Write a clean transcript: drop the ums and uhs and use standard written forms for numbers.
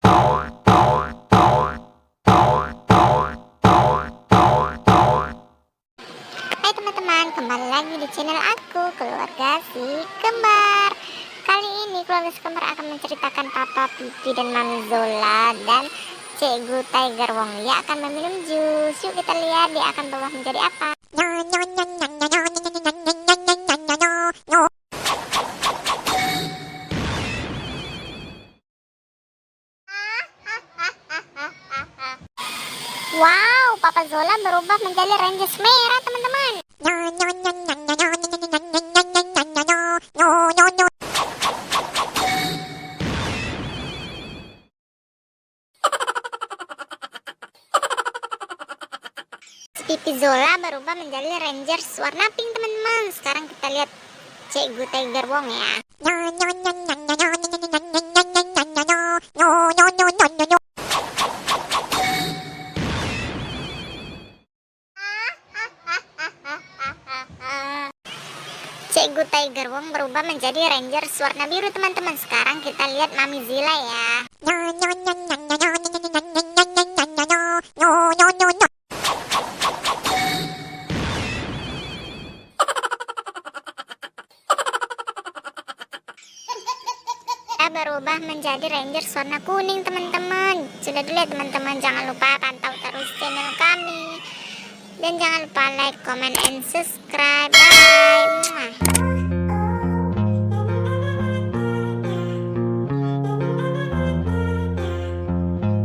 Hai teman-teman, kembali lagi di channel aku, Keluarga Si Kembar. Kali ini keluarga Si Kembar akan menceritakan Papa Pipi dan Mami Zola dan Cikgu Tiger Wong. Dia akan meminum jus. Yuk kita lihat dia akan berubah menjadi apa. Wow, Papa Zola berubah menjadi Rangers merah, teman-teman. Pipi Zola berubah menjadi Rangers warna pink, teman-teman. Sekarang kita lihat Cikgu Tiger Wong ya. Cikgu Tiger Wong berubah menjadi Rangers warna biru, teman-teman. Sekarang kita lihat Mami Zila ya. Berubah menjadi Rangers warna kuning, teman-teman. Sudah dilihat, teman-teman. Jangan lupa pantau terus channel kami dan jangan lupa like, comment, and subscribe. Bye.